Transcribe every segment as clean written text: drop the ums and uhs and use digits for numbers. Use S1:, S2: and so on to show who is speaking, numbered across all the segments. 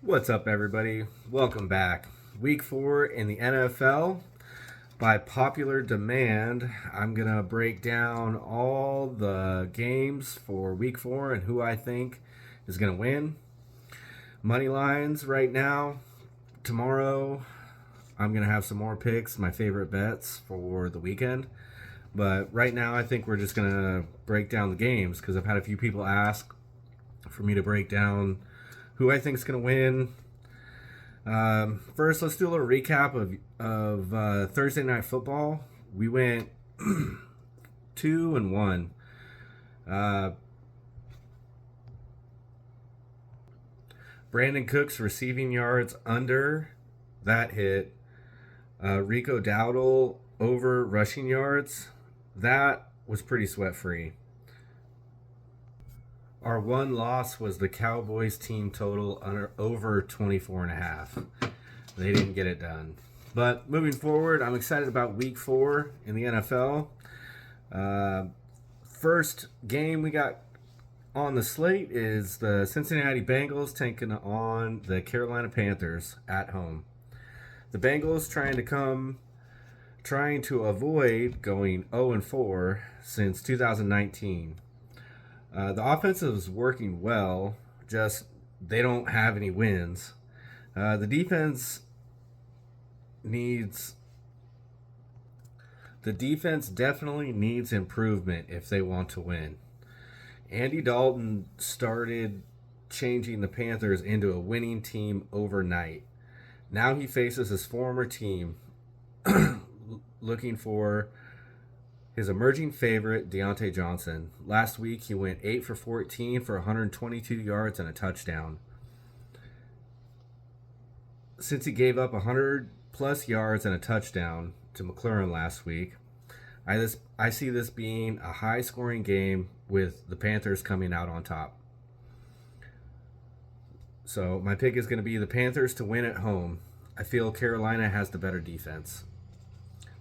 S1: What's up, everybody? Welcome back. Week 4 in the NFL. By popular demand, I'm going to break down all the games for Week 4 and who I think is going to win. Money lines right now. Tomorrow, I'm going to have some more picks, my favorite bets for the weekend. But right now, I think we're just going to break down the games because I've had a few people ask for me to break down who I think is going to win. First, let's do a little recap of Thursday Night Football. We went 2-1. Brandon Cooks receiving yards under that hit. Rico Dowdle over rushing yards. That was pretty sweat free. Our one loss was the Cowboys team total over 24.5. They didn't get it done. But moving forward, I'm excited about Week 4 in the NFL. First game we got on the slate is the Cincinnati Bengals taking on the Carolina Panthers at home. The Bengals trying to avoid going 0-4 since 2019. The offense is working well, just they don't have any wins. The defense definitely needs improvement if they want to win. Andy Dalton started changing the Panthers into a winning team overnight. Now he faces his former team looking for his emerging favorite, Deontay Johnson. Last week, he went 8 for 14 for 122 yards and a touchdown. Since he gave up 100-plus yards and a touchdown to McLaurin last week, I see this being a high-scoring game with the Panthers coming out on top. So my pick is going to be the Panthers to win at home. I feel Carolina has the better defense.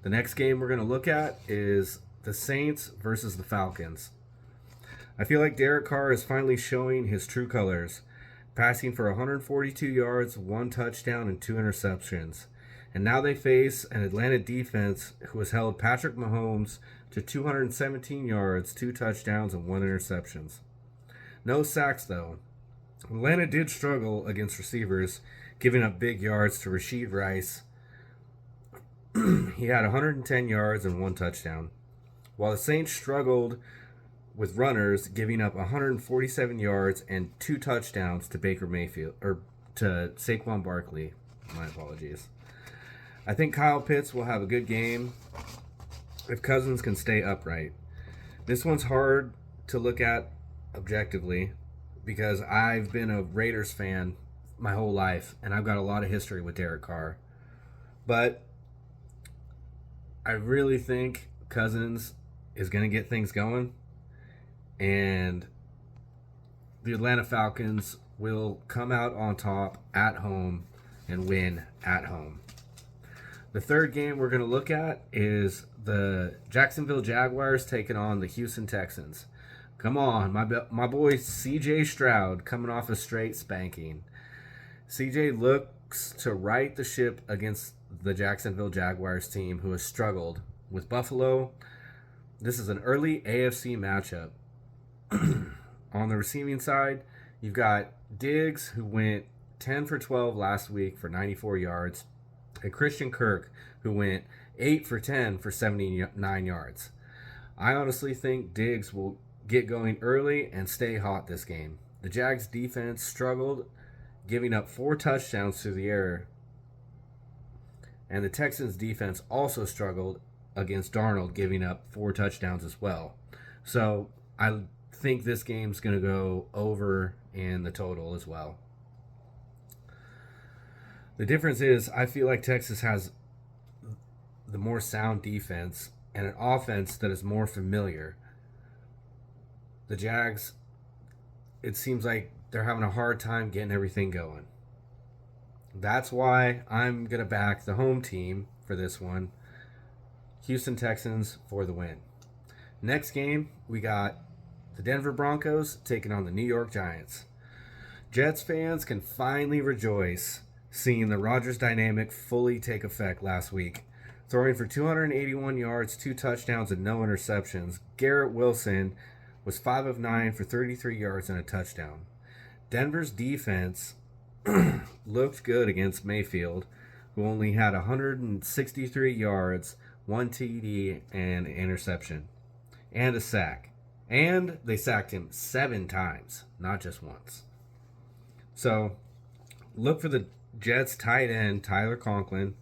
S1: The next game we're going to look at is the Saints versus the Falcons. I feel like Derek Carr is finally showing his true colors, passing for 142 yards, 1 touchdown, and 2 interceptions. And now they face an Atlanta defense who has held Patrick Mahomes to 217 yards, 2 touchdowns, and 1 interception. No sacks, though. Atlanta did struggle against receivers, giving up big yards to Rashid Rice. He had 110 yards and 1 touchdown, while the Saints struggled with runners, giving up 147 yards and 2 touchdowns to Baker Mayfield, or to Saquon Barkley. My apologies. I think Kyle Pitts will have a good game if Cousins can stay upright. This one's hard to look at objectively because I've been a Raiders fan my whole life, and I've got a lot of history with Derek Carr. But I really think Cousins is going to get things going, and the Atlanta Falcons will come out on top at home and win at home. The third game we're going to look at is the Jacksonville Jaguars taking on the Houston Texans. Come on, my boy C.J. Stroud coming off a straight spanking. C.J. looks to right the ship against the Jacksonville Jaguars team, who has struggled with Buffalo. This is an early AFC matchup. On the receiving side, you've got Diggs, who went 10 for 12 last week for 94 yards, and Christian Kirk, who went 8 for 10 for 79 yards. I honestly think Diggs will get going early and stay hot this game. The Jags defense struggled, giving up 4 touchdowns through the air, and the Texans defense also struggled against Darnold, giving up 4 touchdowns as well. So I think this game's going to go over in the total as well. The difference is I feel like Texas has the more sound defense and an offense that is more familiar. The Jags, it seems like they're having a hard time getting everything going. That's why I'm going to back the home team for this one. Houston Texans for the win. Next game, we got the Denver Broncos taking on the New York Giants. Jets fans can finally rejoice seeing the Rodgers dynamic fully take effect last week. Throwing for 281 yards, 2 touchdowns, and no interceptions, Garrett Wilson was 5 of 9 for 33 yards and a touchdown. Denver's defense looked good against Mayfield, who only had 163 yards, 1 TD, and an interception, and a sack. And they sacked him 7 times, not just once. So, look for the Jets tight end, Tyler Conklin.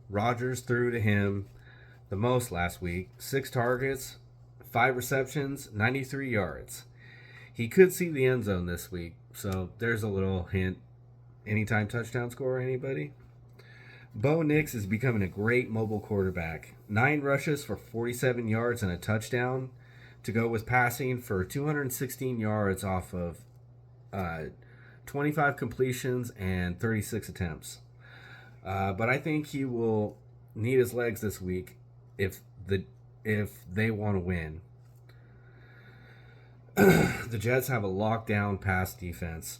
S1: Rodgers threw to him the most last week. 6 targets, 5 receptions, 93 yards. He could see the end zone this week, so there's a little hint. Anytime touchdown score, anybody? Bo Nix is becoming a great mobile quarterback. 9 rushes for 47 yards and a touchdown to go with passing for 216 yards off of 25 completions and 36 attempts. But I think he will need his legs this week if they want to win. The Jets have a lockdown pass defense.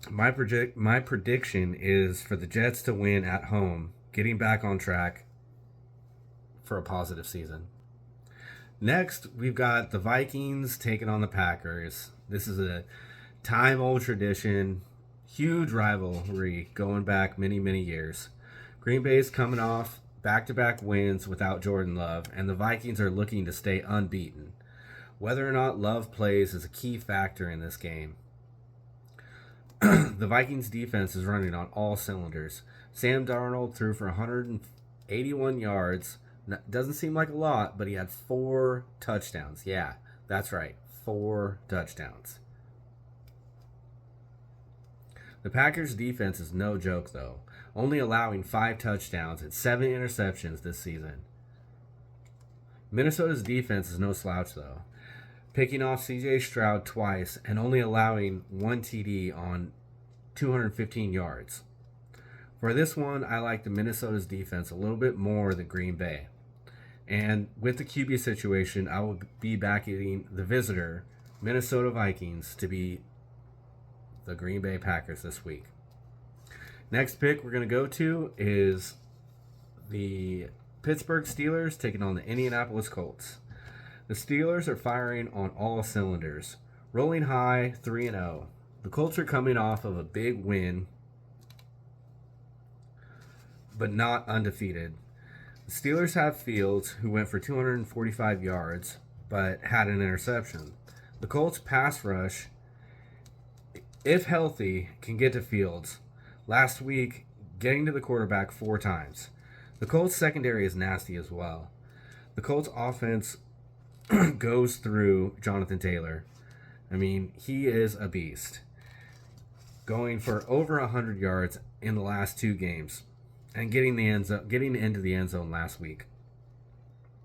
S1: My prediction is for the Jets to win at home, getting back on track for a positive season. Next, we've got the Vikings taking on the Packers. This is a time-old tradition, huge rivalry going back many, many years. Green Bay's coming off back-to-back wins without Jordan Love, and the Vikings are looking to stay unbeaten. Whether or not Love plays is a key factor in this game. The Vikings defense is running on all cylinders. Sam Darnold threw for 181 yards. Doesn't seem like a lot, but he had 4 touchdowns. Yeah, that's right, 4 touchdowns. The Packers' defense is no joke, though, only allowing 5 touchdowns and 7 interceptions this season. Minnesota's defense is no slouch, though, picking off C.J. Stroud twice and only allowing 1 TD on 215 yards. For this one, I like the Minnesota's defense a little bit more than Green Bay. And with the QB situation, I will be backing the visitor, Minnesota Vikings, to be the Green Bay Packers this week. Next pick we're going to go to is the Pittsburgh Steelers taking on the Indianapolis Colts. The Steelers are firing on all cylinders, rolling high 3-0. The Colts are coming off of a big win, but not undefeated. The Steelers have Fields, who went for 245 yards, but had an interception. The Colts pass rush, if healthy, can get to Fields. Last week, getting to the quarterback 4 times. The Colts secondary is nasty as well. The Colts offense goes through Jonathan Taylor. I mean, he is a beast. Going for over 100 yards in the last 2 games and getting into the end zone last week.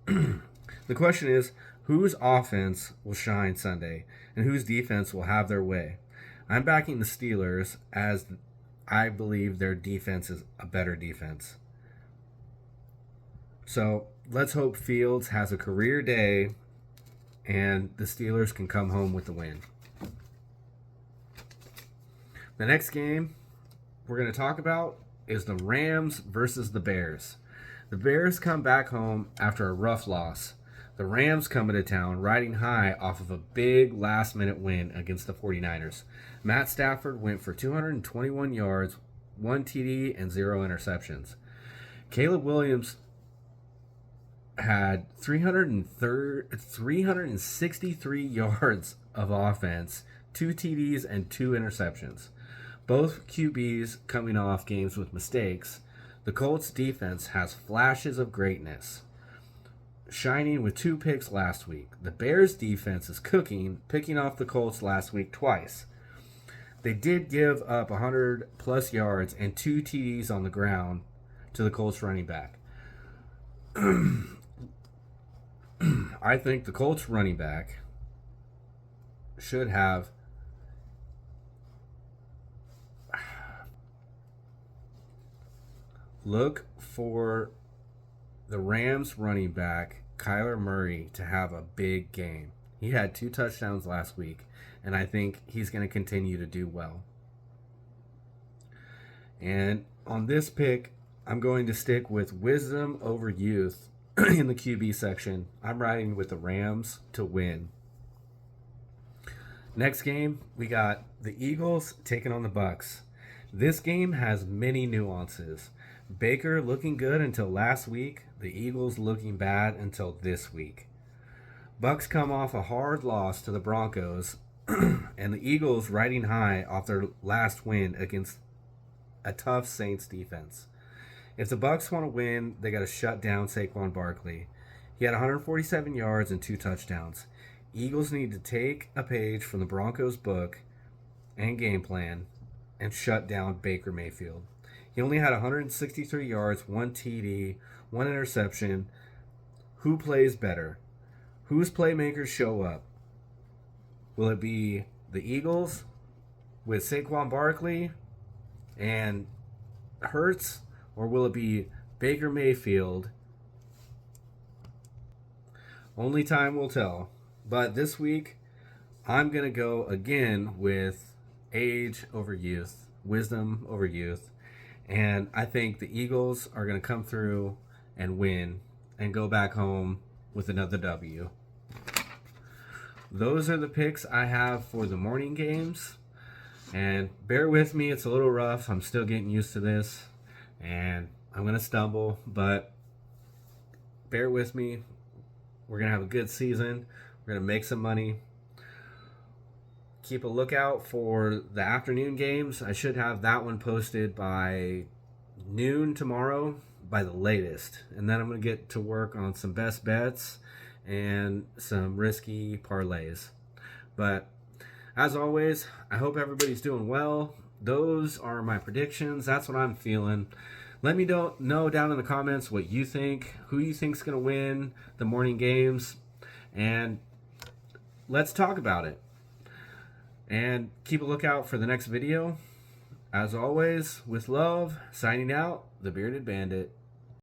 S1: The question is, whose offense will shine Sunday and whose defense will have their way? I'm backing the Steelers as I believe their defense is a better defense. So let's hope Fields has a career day and the Steelers can come home with the win. The next game we're going to talk about is the Rams versus the Bears. The Bears come back home after a rough loss. The Rams come into town riding high off of a big last-minute win against the 49ers. Matt Stafford went for 221 yards, 1 TD, and 0 interceptions. Caleb Williams had 363 yards of offense, 2 TDs, and 2 interceptions. Both QBs coming off games with mistakes. The Colts defense has flashes of greatness, shining with 2 picks last week. The Bears defense is cooking, picking off the Colts last week twice. They did give up 100-plus yards and 2 TDs on the ground to the Colts running back. I think the Colts running back should have look for the Rams running back, Kyler Murray, to have a big game. He had 2 touchdowns last week, and I think he's going to continue to do well. And on this pick, I'm going to stick with wisdom over youth in the QB section. I'm riding with the Rams to win. Next game, we got the Eagles taking on the Bucks. This game has many nuances. Baker looking good until last week, the Eagles looking bad until this week. Bucks come off a hard loss to the Broncos, and the Eagles riding high off their last win against a tough Saints defense. If the Bucks want to win, they got to shut down Saquon Barkley. He had 147 yards and 2 touchdowns. Eagles need to take a page from the Broncos book and game plan and shut down Baker Mayfield. He only had 163 yards, 1 TD, 1 interception. Who plays better? Whose playmakers show up? Will it be the Eagles with Saquon Barkley and Hurts, or will it be Baker Mayfield? Only time will tell. But this week, I'm going to go again with age over youth, wisdom over youth. And I think the Eagles are going to come through and win and go back home with another W. Those are the picks I have for the morning games. And bear with me, it's a little rough. I'm still getting used to this. And I'm going to stumble, but bear with me. We're going to have a good season. We're going to make some money. Keep a lookout for the afternoon games. I should have that one posted by noon tomorrow by the latest. And then I'm going to get to work on some best bets and some risky parlays. But as always, I hope everybody's doing well. Those are my predictions. That's what I'm feeling. Let me know down in the comments what you think, who you think's going to win the morning games, and let's talk about it. And keep a lookout for the next video. As always, with love, signing out, the Bearded Bandit.